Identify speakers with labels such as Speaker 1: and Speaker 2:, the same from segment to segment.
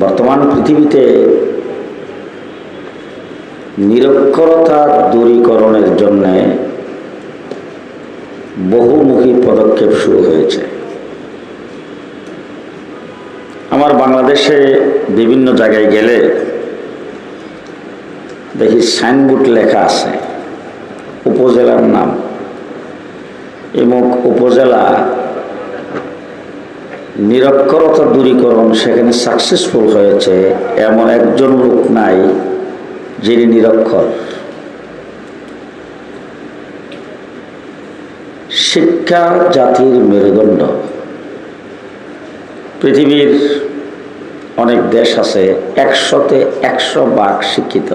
Speaker 1: বর্তমান পৃথিবীতে নিরক্ষরতা দূরীকরণের জন্য বহুমুখী পদক্ষেপ শুরু হয়েছে। আমার বাংলাদেশে বিভিন্ন জায়গায় গেলে দেখি সাইনবোর্ড লেখা আছে, উপজেলার নাম এমুক উপজেলা নিরক্ষরতা দূরীকরণ সেখানে সাকসেসফুল হয়েছে, এমন একজন লোক নাই যিনি নিরক্ষর। শিক্ষা জাতির মেরুদণ্ড। পৃথিবীর অনেক দেশ আছে 100-তে 100% শিক্ষিত।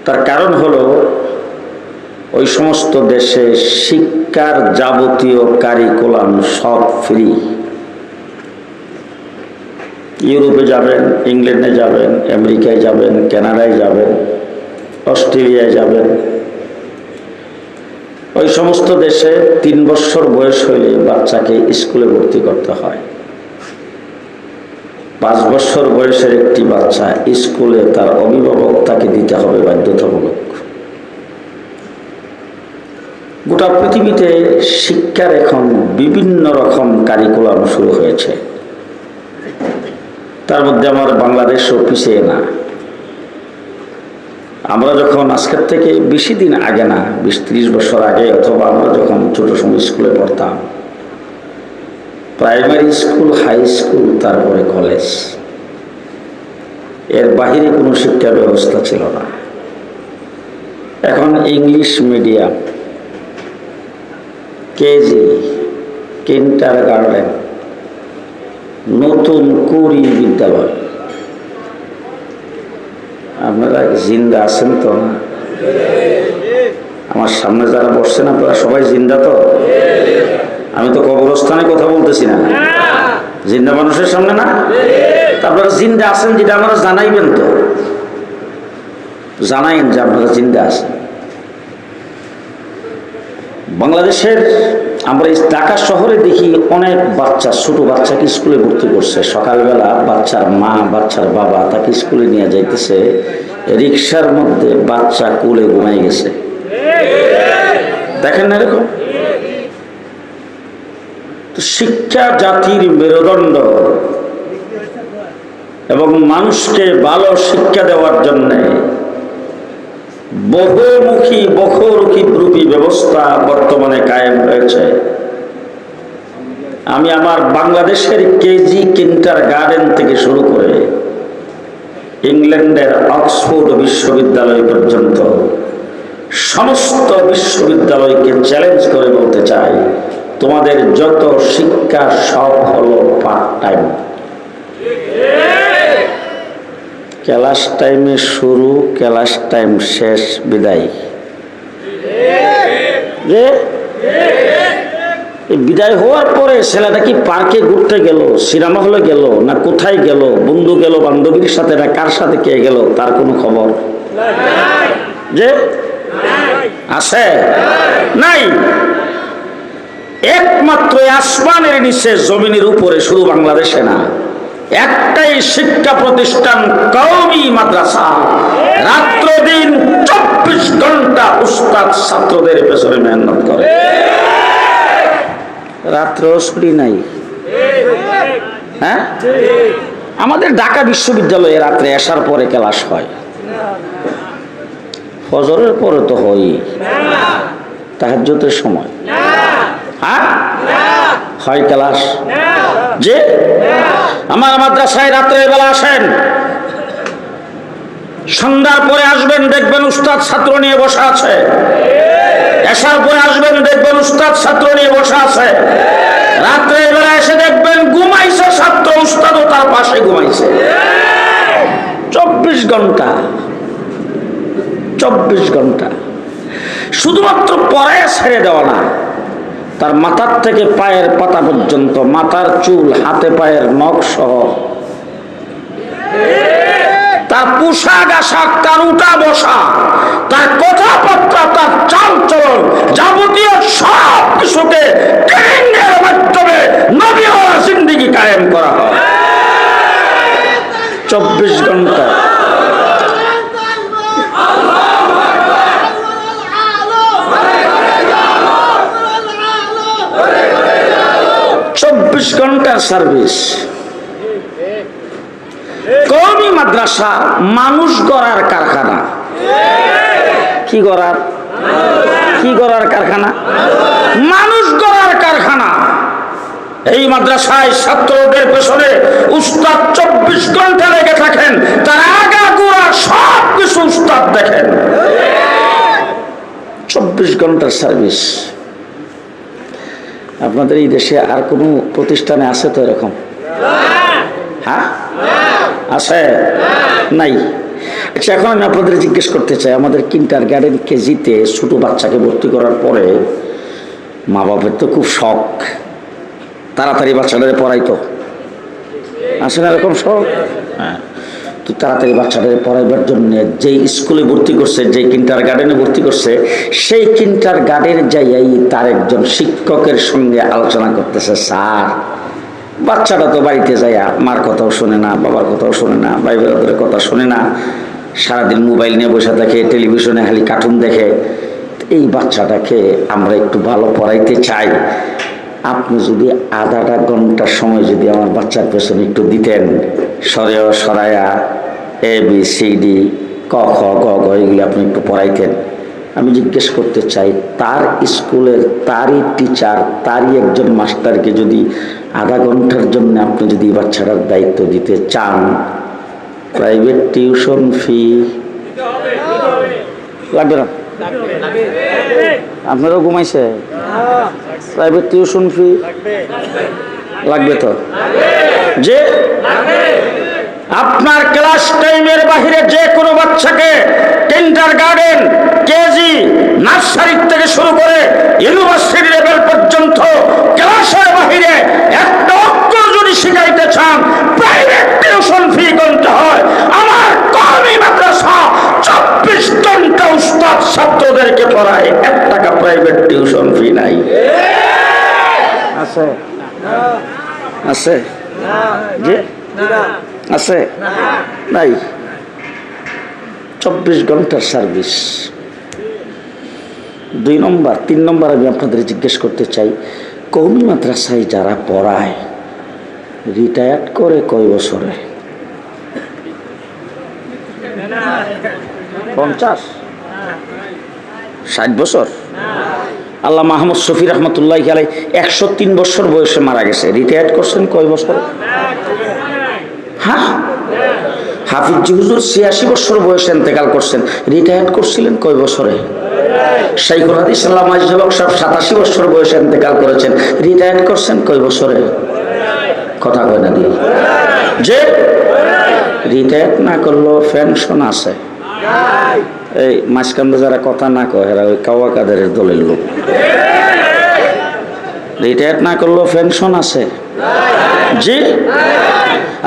Speaker 1: তার কারণ হলো ওই সমস্ত দেশে শিক্ষার যাবতীয় কারিকুলাম সব ফ্রি। ইউরোপে যাবেন, ইংল্যান্ডে যাবেন, আমেরিকায় যাবেন, কানাডায় যাবেন, অস্ট্রেলিয়ায় যাবেন, ওই সমস্ত দেশে 3 বছর বয়স হইলে বাচ্চাকে স্কুলে ভর্তি করতে হয়। 5 বছর বয়সের একটি বাচ্চা স্কুলে তার অভিভাবক তাকে দিতে হবে বাধ্যতামূলক। গোটা পৃথিবীতে শিক্ষার এখন বিভিন্ন রকম কারিকুলাম শুরু হয়েছে। তার মধ্যে আমার বাংলাদেশও পিছিয়ে না। আমরা যখন আজকের থেকে বেশি দিন আগে না, 20-30 বছর আগে, অথবা আমরা যখন ছোট সময় স্কুলে পড়তাম, প্রাইমারি স্কুল, হাই স্কুল, তারপরে কলেজ, এর বাহিরে কোনো শিক্ষা ব্যবস্থা ছিল না। এখন ইংলিশ মিডিয়াম, কেজি, কিন্ডারগার্টেন, নতুন কুড়ি বিদ্যালয়। আপনারা জিন্দা আছেন তো? না, আমার সামনে যারা বসছেন আপনারা সবাই জিন্দা তো? আমি তো কবরস্থানে কথা বলতেছি না, জিন্দা মানুষের সামনে না। আপনারা জিন্দা আছেন যেটা আপনারা জানাইবেন, তো জানাইন যে আপনারা জিন্দা আছেন। বাংলাদেশের আমরা ঢাকা শহরে দেখি অনেক বাচ্চা, ছোট বাচ্চাকে স্কুলে ভর্তি করছে। সকালবেলা বাচ্চার মা, বাচ্চার বাবা তাকে স্কুলে নিয়ে যাইতেছে, রিক্সার মধ্যে বাচ্চা কোলে ঘুমাই গেছে। দেখেন না এরকম? তো শিক্ষা জাতির মেরুদণ্ড, এবং মানুষকে ভালো শিক্ষা দেওয়ার জন্য বহুমুখী বহুরূপী ব্যবস্থা বর্তমানে কায়েম হয়েছে। আমি আমার বাংলাদেশের কেজি, কিন্ডারগার্টেন থেকে শুরু করে ইংল্যান্ডের অক্সফোর্ড বিশ্ববিদ্যালয় পর্যন্ত সমস্ত বিশ্ববিদ্যালয়কে চ্যালেঞ্জ করে বলতে চাই, তোমাদের যত শিক্ষা সব হলো পার্ট টাইম। ক্লাস টাইমে শুরু, ক্লাস টাইম শেষ, বিদায়। বিদায় হওয়ার পরে ছেলেটা কি পার্কে ঘুরতে গেল, সিনেমা হলে গেল, না কোথায় গেল, বন্ধু গেল বান্ধবীর সাথে, না কার সাথে কে গেল, তার কোনো খবর যে আছে নাই। একমাত্র আসমানের নিচে জমিনের উপরে, শুধু বাংলাদেশে না, একটাই শিক্ষা প্রতিষ্ঠান, কওমি মাদ্রাসা। রাত্র দিন 24 ঘন্টা উস্তাদ ছাত্রদের পেছনে মেহনত করে, রাত্র ছুটি নাই। হ্যাঁ, আমাদের ঢাকা বিশ্ববিদ্যালয়ে রাত্রে আসার পরে ক্লাস হয়, ফজরের পরে তো হয়, তাহাজ্জুদের সময় হ্যাঁ হয় ক্লাস। যে আমার মাদ্রাসায় রাত্রের বেলা আসেন, সন্ধ্যার পরে আসবেন, দেখবেন উস্তাদ ছাত্র নিয়ে বসা আছে। এসার পরে আসবেন, দেখবেন উস্তাদ ছাত্র নিয়ে বসা আছে। রাত্রের বেলা এসে দেখবেন ঘুমাইছে ছাত্র, উস্তাদও তার পাশে ঘুমাইছে। 24 ঘন্টা, 24 ঘন্টা। শুধুমাত্র পড়ায় ছেড়ে দেওয়া না, তার মাথার থেকে পায়ের পাতা পর্যন্ত, মাথার চুল, হাতে পায়ের নখ সহ, তার পোশাক আশাক, তার উঠা বসা, তার কথাবার্তা, তার চাল চলন, যাবতীয় সব কিছুকে ট্রেনিংয়ের মাধ্যমে নবী হওয়ার জিন্দেগি কায়েম করা হয়। 24 ঘন্টা। চব্বিশ ঘন্টার সার্ভিস। কওমি মাদ্রাসা মানুষ গড়ার কারখানা। কি গড়ার? কি গড়ার কারখানা? মানুষ গড়ার কারখানা। এই মাদ্রাসায় ছাত্রদের পেছনে উস্তাদ 24 ঘন্টা লেগে থাকেন, তার আগাগোড়া সব কিছু উস্তাদ দেখেন। 24 ঘন্টার সার্ভিস। আপনাদের এই দেশে আর কোনো প্রতিষ্ঠানে আছে তো এরকম? হ্যাঁ আছে? নাই? আচ্ছা, এখন আমি আপনাদের জিজ্ঞেস করতে চাই, আমাদের কিন্ডারগার্টেন কেজিতে ছোট বাচ্চাকে ভর্তি করার পরে মা বাবার তো খুব শখ, তাড়াতাড়ি বাচ্চাদের পড়াইতো, আসে না এরকম শখ? হ্যাঁ, তো তাড়াতাড়ি বাচ্চাদের পড়াইবার জন্য যেই স্কুলে ভর্তি করছে, যেই কিন্ডারগার্টেনে ভর্তি করছে, সেই কিন্ডারগার্টেনে যাইয়াই তার একজন শিক্ষকের সঙ্গে আলোচনা করতেছে, স্যার বাচ্চাটা তো বাড়িতে যাইয়া মার কথাও শোনে না, বাবার কথাও শোনে না, ভাই বোনদের কথা শোনে না, সারাদিন মোবাইল নিয়ে বসে থাকে, টেলিভিশনে খালি কার্টুন দেখে। এই বাচ্চাটাকে আমরা একটু ভালো পড়াইতে চাই, আপনি যদি আধাটা ঘন্টার সময় যদি আমার বাচ্চার পেছনে একটু দিতেন, সরেয় সরায়া ABCD ক খ গ ঘ এগুলি আপনি একটু পড়াইতেন। আমি জিজ্ঞেস করতে চাই, তার স্কুলের তারই টিচার, তারই একজন মাস্টারকে যদি আধা ঘন্টার জন্য আপনি যদি বাচ্চাটার দায়িত্ব দিতে চান, প্রাইভেট টিউশন ফি লাগবে না? আপনারাও ঘুমাইছে? প্রাইভেট টিউশন ফি লাগবে তো? যে আপনার ক্লাস টাইমের বাহিরে যে কোনো বাচ্চাকে কিন্ডারগার্টেন, কেজি, নার্সারি থেকে শুরু করে ইউনিভার্সিটি লেভেল পর্যন্ত ক্লাসের বাহিরে একটা অক্ষর যদি শিখাইতে চান, প্রাইভেট টিউশন ফি গুনতে হয়। আমার কওমি মাদ্রাসা 24 ঘন্টা উস্তাদ ছাত্রদেরকে পড়ায়, 1 টাকা প্রাইভেট টিউশন ফি নাই। আছে? আছে? জি আছে? নাই? 24 ঘন্টার সার্ভিস। 2 নম্বর, 3 নম্বর আমি আপনাদের জিজ্ঞেস করতে চাই, কওমি মাদ্রাসায় যারা পড়ায় রিটায়ার্ড করে কয় বছরে? 50, 60 বছর? আল্লাহ মাহমুদ শফি রহমতুল্লাহি আলাইহি 103 বছর বয়সে মারা গেছে, রিটায়ার্ড করছেন কয় বছর? হ্যাঁ, হাফিজ হুজুর 86 বছর বয়সে ইন্তেকাল করছেন, রিটায়ার্ড করছিলেন কয় বছরে? শাইখুল হাদিস আল্লামা মাজিদুল হক সাহেব 87 বছর বয়সে ইন্তেকাল করেছেন, রিটায়ার্ড করছেন কয় বছরে? কথা কয় না দিয়ে? যে রিটায়ার্ড না করলেও পেনশন আছে। এই মাঝখানে যারা কথা না কয় এরা ওই কাওয়া কাদেরের দলের লোক। রিটায়ার্ড না করলেও পেনশন আছে। জি,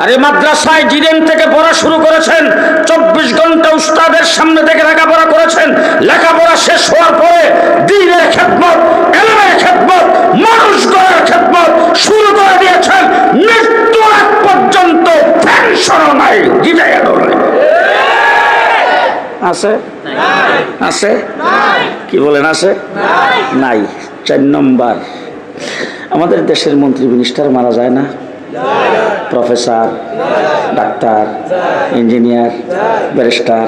Speaker 1: আরে মাদ্রাসায় যেদিন থেকে পড়া শুরু করেছেন, 24 ঘন্টা উস্তাদের সামনে থেকে লেখাপড়া করেছেন, লেখাপড়া শেষ হওয়ার পরে দ্বীনের খেদমত, ইলমের খেদমত, মানুষ গড়ার খেদমত শুরু করে দিয়েছেন। মৃত্যুর আগ পর্যন্ত পেনশনও নাই, রিটায়ার্ডও নাই। আছে? আছে? কি বলেন আছে? নাই। 4 নম্বর, আমাদের দেশের মন্ত্রী মিনিস্টার মারা যায় না? প্রফেসর, ডাক্তার, ইঞ্জিনিয়ার, ব্যারিস্টার,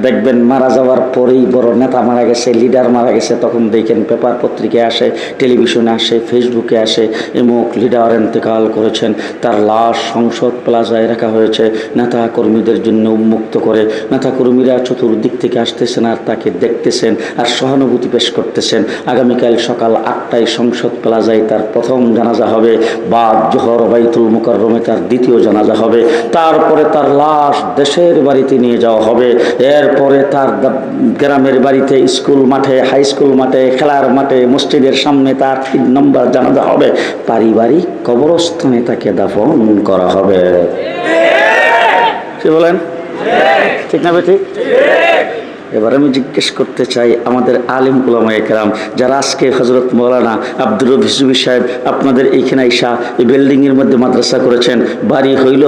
Speaker 1: দেখবেন মারা যাওয়ার পরেই বড় নেতা মারা গেছে, লিডার মারা গেছে, তখন দেখেন পেপার পত্রিকায় আসে, টেলিভিশনে আসে, ফেসবুকে আসে, এমুক লিডার ইন্তেকাল করেছেন, তার লাশ সংসদ প্লাজায় রাখা হয়েছে নেতা কর্মীদের জন্য উন্মুক্ত করে। নেতা কর্মীরা চতুর্দিক থেকে আসতেছেন আর তাকে দেখতেছেন আর সহানুভূতি পেশ করতেছেন। আগামীকাল সকাল 8টায় সংসদ প্লাজায় তার প্রথম জানাজা হবে, বাদ জোহর বাইতুল মুকাররমে তার দ্বিতীয় জানাজা হবে, তারপরে তার লাশ দেশের বাড়িতে নিয়ে যাওয়া হবে, এরপরে তার গ্রামের বাড়িতে, স্কুল মাঠে, হাই স্কুল মাঠে, খেলার মাঠে, মসজিদের সামনে তার 3 নম্বর জানাজা হবে, পারিবারিক কবরস্থানে তাকে দাফন করা হবে। কি বলেন? ঠিক না? ঠিক। এবার আমি জিজ্ঞেস করতে চাই আমাদের আলিম উলামায়ে কেরাম যারা আজকে হযরত মাওলানা আব্দুর রব হিজবি সাহেব আপনাদের এইখানে আইসা এই বিল্ডিংয়ের মধ্যে মাদ্রাসা করেছেন, বাড়ি হইল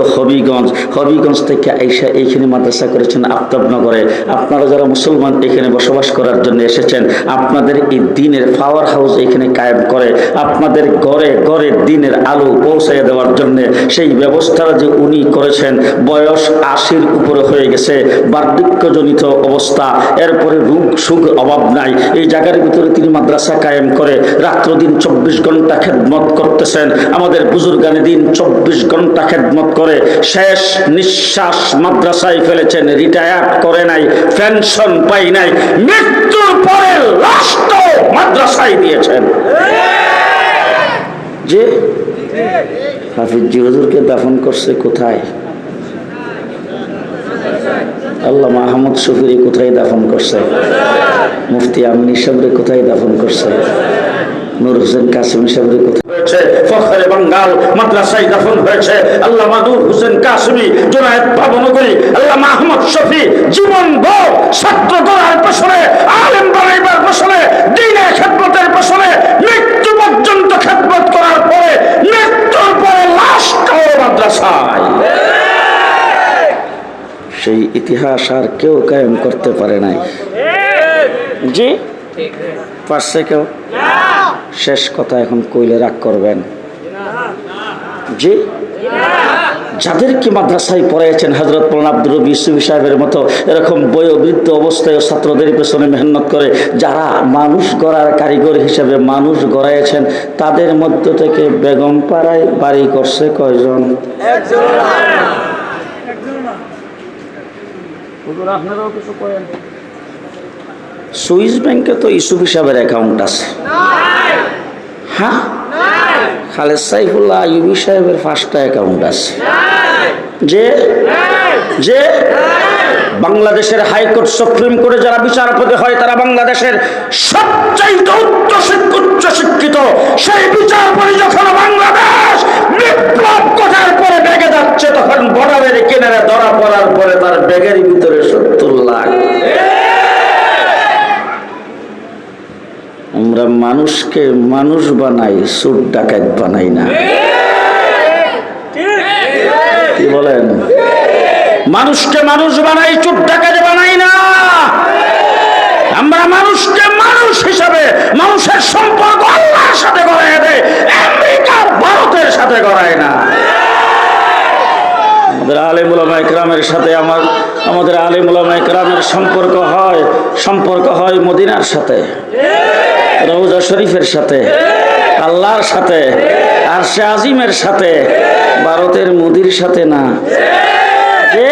Speaker 1: হবিগঞ্জ থেকে আইসা এইখানে মাদ্রাসা করেছেন আফতাবনগরে। আপনারা যারা মুসলমান এখানে বসবাস করার জন্য এসেছেন, আপনাদের এই দিনের পাওয়ার হাউস এখানে কায়েম করে আপনাদের ঘরে ঘরে দিনের আলো পৌঁছাইয়া দেওয়ার জন্য সেই ব্যবস্থাটা যে উনি করেছেন। বয়স 80-র উপরে হয়ে গেছে, বার্ধক্যজনিত অবস্থা, এরপরে রোগ সুখ অভাব নাই। এই জায়গার ভিতরে তিনি মাদ্রাসা কায়েম করে রাত্র দিন 24 ঘন্টা খেদমত করতেছেন। আমাদের বুজুর্গানে দিন 24 ঘন্টা খেদমত করে শেষ নিঃশ্বাস মাদ্রাসায় ফেলেছেন, রিটায়ার করে নাই, পেনশন পাই নাই, মৃত্যুর পরে লাস্ট মাদ্রাসায় দিয়েছেন। যে হাফিজি হুজুরকে দাফন করছে কোথায়? আল্লামা আহমদ শফিরে কোথায় দাফন করছে? মুফতি আমিনী সাহেবরে কোথায় দাফন করছে? নূর হোসেন কাসিমি সাহেবরে কোথায় হয়েছে? ফখরে বাঙ্গাল মাদ্রাসায় দাফন হয়েছে আল্লামা নূর হোসেন কাসিমি, জুনায়েদ ভাবনগরী, আল্লামা আহমদ শফি। জীবন ভর ছাত্র গড়ার পেছনে, আলেম বানাইবার পেছনে, দ্বীনের খেদমতের পেছনে, মৃত্যু পর্যন্ত খেদমত করার পরে মৃত্যুর পরে লাশটাও মাদ্রাসায়। সেই ইতিহাস আর কেউ কায়েম করতে পারে নাই। জি পারছে কেউ? শেষ কথা এখন কইলে রাগ করবেন। জি যাদেরকে মাদ্রাসায় পড়াইছেন হযরত মাওলানা আব্দুর রব ইউসুফী সাহেবের মতো এরকম বয়োবৃদ্ধ অবস্থায় ছাত্রদের পেছনে মেহনত করে যারা মানুষ গড়ার কারিগর হিসেবে মানুষ গড়াইছেন, তাদের মধ্য থেকে বেগম পাড়ায় বাড়ি করছে কয়জন? আপনারাও কিছু করেন। সুইস ব্যাংকে তো ইউসুফী সাহেবের অ্যাকাউন্ট আছে। হ্যাঁ, খালেদ সাইফুল্লাহ আইয়ুবী সাহেবের 5টা অ্যাকাউন্ট আছে। যে বাংলাদেশের হাইকোর্ট সুপ্রিম কোর্টে যারা বিচারপতি হয় তারা বাংলাদেশের সবচাইতে উচ্চ শিক্ষিত। সেই বিচারপতি যখন বাংলাদেশ বিপ্লব করার পরে বেগে যাচ্ছে, তখন বর্ডারের কিনারে ধরা পড়ার পরে তার ব্যাগের ভিতরে 70 লাখ। আমরা মানুষকে মানুষ বানাই, চোর ডাকাত বানাই না। কি বলেন? মানুষকে মানুষ বানাই, চোর ডাকাত বানাই না। আমরা মানুষকে মানুষ হিসাবে, মানুষের সম্পর্ক আল্লাহর সাথে গড়ায় দেয়, আমেরিকা ভারতের সাথে গড়ায় না। আমাদের আলেম উলামায়ে কেরামের সাথে আমাদের আলেম উলামায়ে কেরামের সম্পর্ক হয় মদিনার সাথে, রওজা শরীফের সাথে, আল্লাহর সাথে, আরশে আজিমের সাথে, ভারতের মোদির সাথে না। যে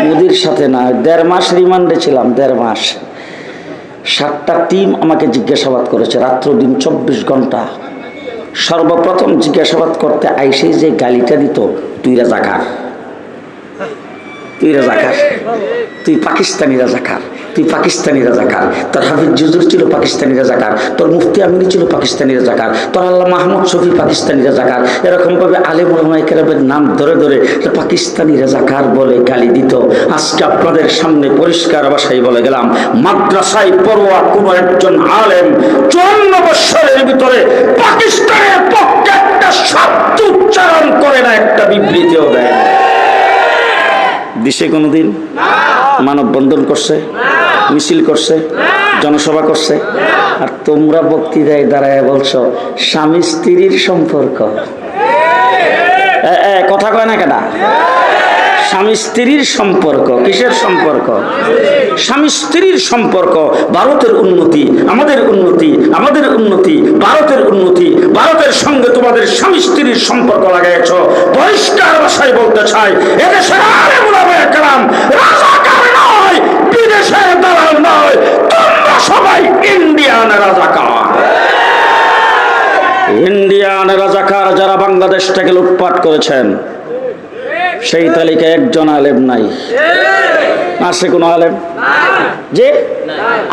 Speaker 1: মোদির সাথে না। 1.5 মাস রিমান্ডে ছিলাম, 1.5 মাস। 7টা টিম আমাকে জিজ্ঞাসাবাদ করেছে, রাত্র দিন 24 ঘন্টা। সর্বপ্রথম জিজ্ঞাসাবাদ করতে আইসে যে গালিটা দিত, তুই রাজাকার, তুই পাকিস্তানি রাজাকার, তুই পাকিস্তানি রাজাকার। তোর হাফিজ হুজুর ছিল পাকিস্তানি রাজাকার, তোর মুফতি আমিনী ছিল পাকিস্তানি রাজাকার, তোর আল্লামা আহমদ শফি পাকিস্তানি রাজাকার। এরকম ভাবে আলেম উলামায়ে কেরামের নাম ধরে ধরে পাকিস্তানি রাজাকার বলে গালি দিত। আজকে আপনাদের সামনে পরিষ্কার ভাষায় বলে গেলাম, মাদ্রাসায় পড়ুয়া কোন একজন আলেম 54 বছরের ভিতরে পাকিস্তানের পক্ষে একটা শব্দ উচ্চারণ করে না, একটা বিবৃতিও দেয় না। দেশে কোনোদিন মানববন্ধন করছে, মিছিল করছে, জনসভা করছে? আর তোমরা বক্তৃতায় দাঁড়ায় বলছো স্বামী স্ত্রীর সম্পর্ক। কথা কয় না কেনা? স্বামী স্ত্রীর সম্পর্ক। কিসের সম্পর্ক? স্বামী স্ত্রীর সম্পর্ক। ভারতের উন্নতি, আমাদের উন্নতি, আমাদের উন্নতি, ভারতের উন্নতি। ভারতের সঙ্গে তোমাদের স্বামী স্ত্রীর সম্পর্ক লাগাইছ। পরিষ্কার ভাষায় বলতে চাই, এদেশের আলেম উলামায়ে কেরাম রাজাকার নয়, বিদেশের দালাল নয়, তোমরা সবাই ইন্ডিয়ান রাজাকার। ইন্ডিয়ান রাজাকার যারা বাংলাদেশটাকে লুটপাট করেছেন, সেই তালিকায় একজন আলেম নাই। আছে কোন আলেম? যে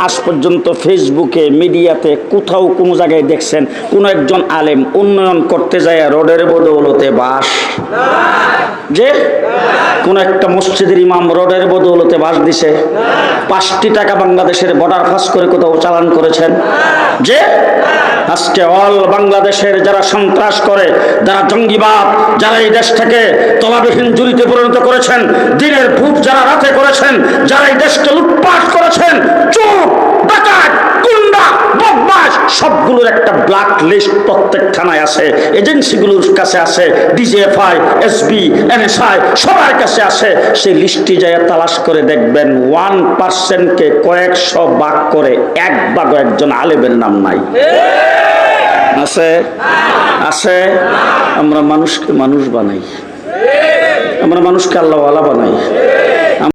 Speaker 1: আজ পর্যন্ত ফেসবুকে মিডিয়াতে কোথাও কোনো জায়গায় দেখছেন কোন একজন আলেম উন্নয়ন করতে যায় রোডের বদৌলতে বাস? যে কোন একটা মসজিদের ইমাম রোডের বদৌলতে বাস দিছে? 5টি টাকা বাংলাদেশের বর্ডার পাস করে কোথাও চালান করেছেন? যে আজকে অল বাংলাদেশের যারা সন্ত্রাস করে, যারা জঙ্গিবাদ, যারা এই দেশটাকে তলাবিহীন জুড়িতে পরিণত করেছেন, দিনের ভূত যারা রাতে করেছেন, যারা এই দেশকে লুটপাট করেছেন, চোর, ডাকাত, গুন্ডা, বদমাশ, সবগুলোর একটা ব্ল্যাক লিস্ট প্রত্যেক থানায় আছে, এজেন্সিগুলোর কাছে আছে, ডিজিএফআই, এসবি, এনএসআই সবার কাছে আছে। সেই লিস্টটি যায় তালাশ করে দেখবেন 1%কে কয়েকশো ভাগ করে 1 ভাগও একজন আলেমের নাম নাই। আছে? আছে? আমরা মানুষকে মানুষ বানাই, আমরা মানুষকে আল্লাহওয়ালা বানাই।